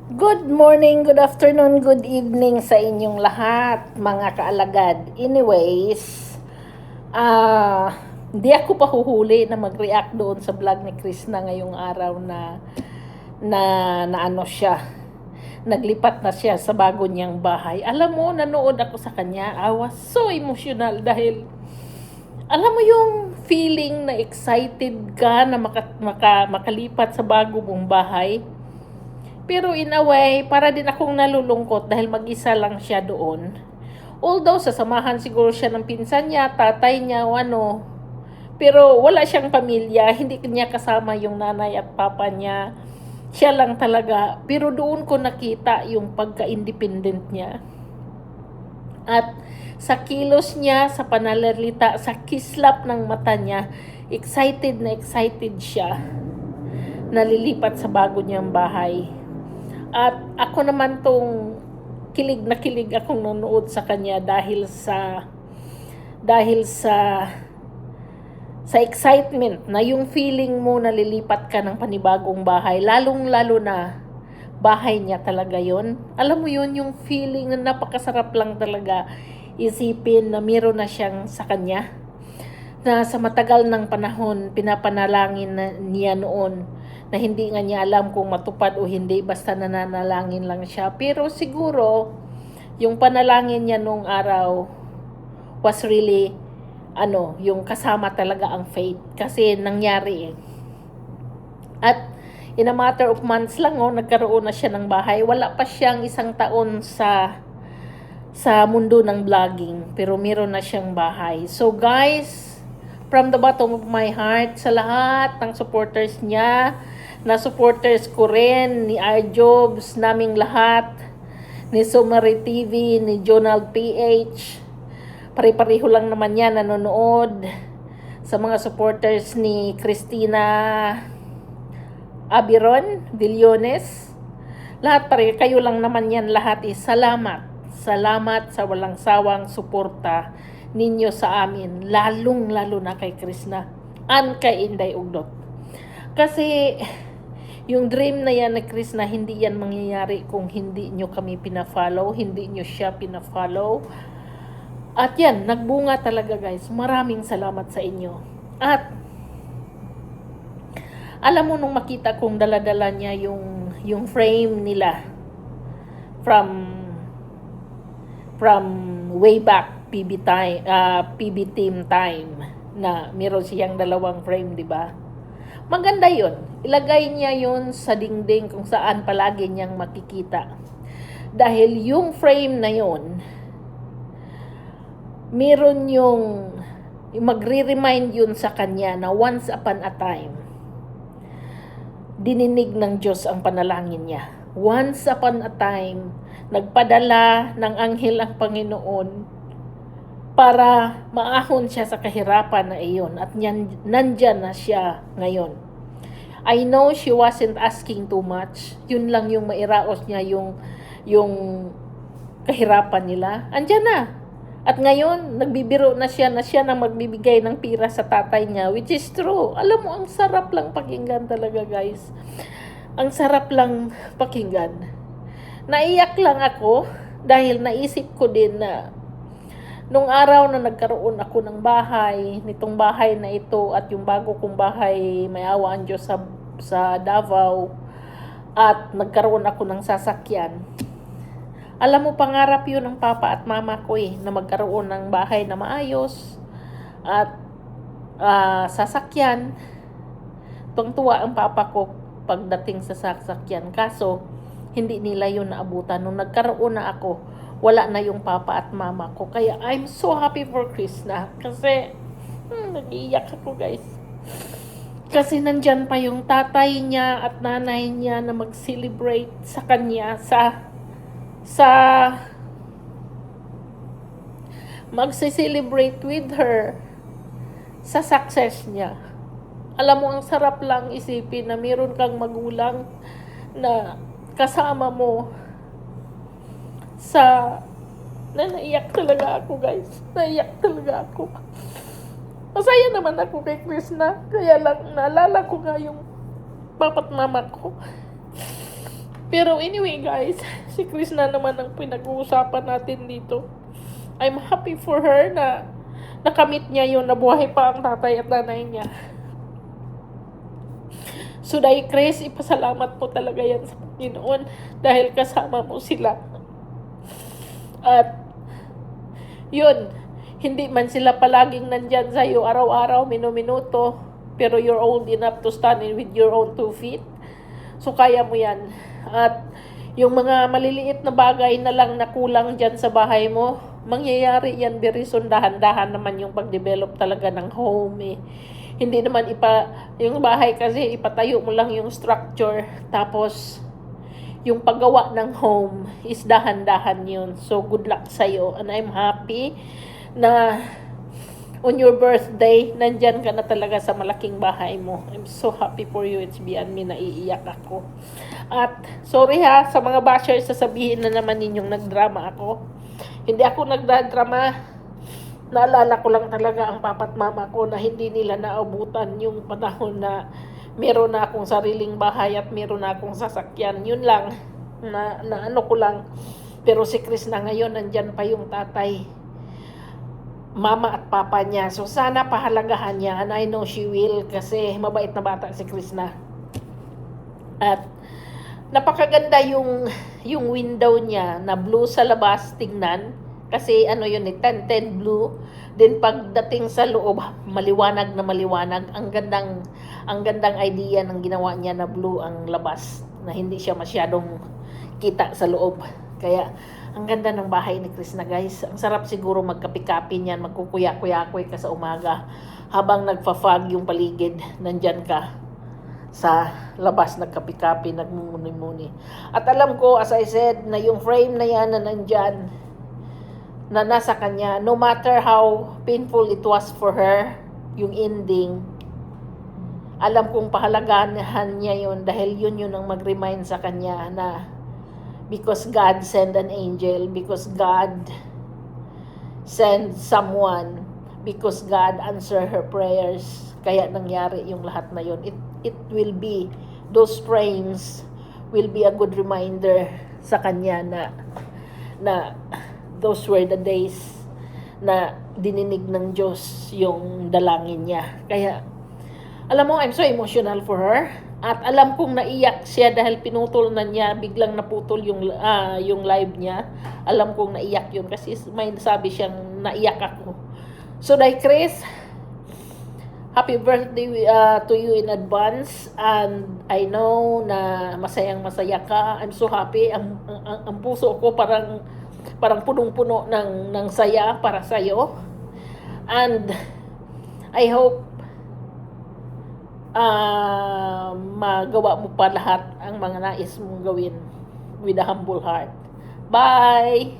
Good morning, good afternoon, good evening sa inyong lahat, mga kaalagad. Anyways, hindi ako pa huhuli na mag-react doon sa vlog ni Krishna ngayong araw na ano siya. Naglipat na siya sa bago niyang bahay. Alam mo, nanood ako sa kanya. I was so emotional dahil alam mo yung feeling na excited ka na makalipat sa bago mong bahay. Pero in a way, para din akong nalulungkot dahil mag-isa lang siya doon. Although sasamahan siguro siya ng pinsan niya, tatay niya o ano. Pero wala siyang pamilya, hindi niya kasama yung nanay at papa niya. Siya lang talaga. Pero doon ko nakita yung pagka-independent niya. At sa kilos niya, sa pananalita, sa kislap ng mata niya, excited na excited siya. Nalilipat sa bago niyang bahay. At ako naman tong kilig na kilig akong nanood sa kanya dahil sa excitement na yung feeling mo na lilipat ka ng panibagong bahay, lalong-lalo na bahay niya talaga yon. Alam mo yun, yung feeling na napakasarap lang talaga isipin na meron na siyang sa kanya. Na sa matagal ng panahon, pinapanalangin na niya noon na hindi nga niya alam kung matupad o hindi, basta nananalangin lang siya. Pero siguro, yung panalangin niya nung araw was really, yung kasama talaga ang faith. Kasi nangyari eh. At in a matter of months lang, nagkaroon na siya ng bahay. Wala pa siyang 1 taon sa mundo ng vlogging, pero meron na siyang bahay. So guys, from the bottom of my heart, sa lahat ng supporters niya, na supporters ko rin, ni Arjobs, naming lahat, ni Sumari TV, ni Jonald PH, pare-pareho lang naman yan nanonood, sa mga supporters ni Christina Abiron, Villones, lahat kayo lang naman yan lahat salamat. Salamat sa walang sawang suporta ninyo sa amin, lalong-lalo na kay Krishna and kay Inday Ugdot. Kasi yung dream na yan ni Krishna, hindi yan mangyayari kung hindi nyo kami pina-follow, hindi nyo siya pina-follow. At yan, nagbunga talaga guys. Maraming salamat sa inyo. At alam mo, nung makita kong dala-dala niya yung frame nila from way back PB team time na meron siyang 2 frame, di ba? Maganda 'yon. Ilagay niya 'yon sa dingding kung saan palagi niyang makikita. Dahil yung frame na 'yon, meron yung magre-remind yun sa kanya na once upon a time, dininig ng Diyos ang panalangin niya. Once upon a time, nagpadala ng anghel ang Panginoon para maahon siya sa kahirapan na iyon. At nandyan na siya ngayon. I know she wasn't asking too much. Yun lang yung mairaos niya yung kahirapan nila. Andyan na. At ngayon, nagbibiro na siya na magbibigay ng pira sa tatay niya, which is true. Alam mo, ang sarap lang pakinggan talaga, guys. Ang sarap lang pakinggan. Naiyak lang ako dahil naisip ko din na nung araw na nagkaroon ako ng bahay, nitong bahay na ito at yung bago kong bahay, may awa ang Diyos sa Davao, at nagkaroon ako ng sasakyan. Alam mo, pangarap yun ng papa at mama ko na magkaroon ng bahay na maayos at sasakyan. Tuwang-tuwa ang papa ko pagdating sa sasakyan. Kaso, hindi nila yun naabutan. Nung nagkaroon na ako, wala na yung papa at mama ko. Kaya I'm so happy for Krishna. Kasi, nag-iiyak ako guys. Kasi nandyan pa yung tatay niya at nanay niya na mag-celebrate sa kanya mag-celebrate with her sa success niya. Alam mo, ang sarap lang isipin na meron kang magulang na kasama mo naiyak talaga ako guys. Naiyak talaga ako. Masaya naman ako kay Krishna. Kaya lang naalala ko nga yung papa't mama ko. Pero anyway guys, si Chris na naman ang pinag-uusapan natin dito. I'm happy for her na nakamit niya yun, nabuhay pa ang tatay at nanay niya. So dahil Chris, ipasalamat po talaga yan sa Panginoon dahil kasama mo sila. At yun, hindi man sila palaging nandyan sa'yo araw-araw, minuto, pero you're old enough to stand with your own 2 feet. So kaya mo yan. At yung mga maliliit na bagay na lang na kulang dyan sa bahay mo, mangyayari yan very soon. Dahan-dahan naman yung pag-develop talaga ng home eh. Hindi naman yung bahay kasi ipatayo mo lang yung structure, tapos yung paggawa ng home is dahan-dahan yun. So good luck sa'yo, and I'm happy na on your birthday, nandyan ka na talaga sa malaking bahay mo. I'm so happy for you. It's beyond me, naiiyak ako. At sorry ha, sa mga bashers, sasabihin na naman ninyong nagdrama ako. Hindi ako nagdadrama. Naalala ko lang talaga ang papa't mama ko na hindi nila naabutan yung panahon na meron na akong sariling bahay at meron na akong sasakyan. Yun lang, na ano ko lang. Pero si Chris na ngayon, nandyan pa yung tatay, mama at papa niya. So sana pahalagahan niya, and I know she will kasi mabait na bata si Chris na. At napakaganda yung window niya na blue sa labas tingnan. Kasi ano yun, 10-10 blue. Then pagdating sa loob, maliwanag na maliwanag. Ang gandang idea ng ginawa niya na blue ang labas, na hindi siya masyadong kita sa loob. Kaya ang ganda ng bahay ni Chris na guys. Ang sarap siguro magkapi-kapi niyan, magkukuya-kuya-kuy ka sa umaga habang nagfa-fog yung paligid. Nandyan ka sa labas, nagkapi-kapi, nagmumuni-muni. At alam ko, as I said, na yung frame na yan na nandyan, na nasa kanya, no matter how painful it was for her, yung ending, alam kong pahalagahan niya yun dahil yun ang mag-remind sa kanya na because God sent an angel, because God sent someone, because God answered her prayers, kaya nangyari yung lahat na yun. It will be, those frames will be a good reminder sa kanya na those were the days na dininig ng Diyos yung dalangin niya. Kaya, alam mo, I'm so emotional for her. At alam kong naiyak siya dahil pinutol na niya, biglang naputol yung live niya. Alam kong naiyak yun kasi may sabi siyang naiyak ako. So, dahil Chris, happy birthday to you in advance. And I know na masayang-masaya ka. I'm so happy. Ang puso ko parang punong-puno ng saya para sa'yo. And I hope magawa mo pa lahat ang mga nais mong gawin with a humble heart. Bye!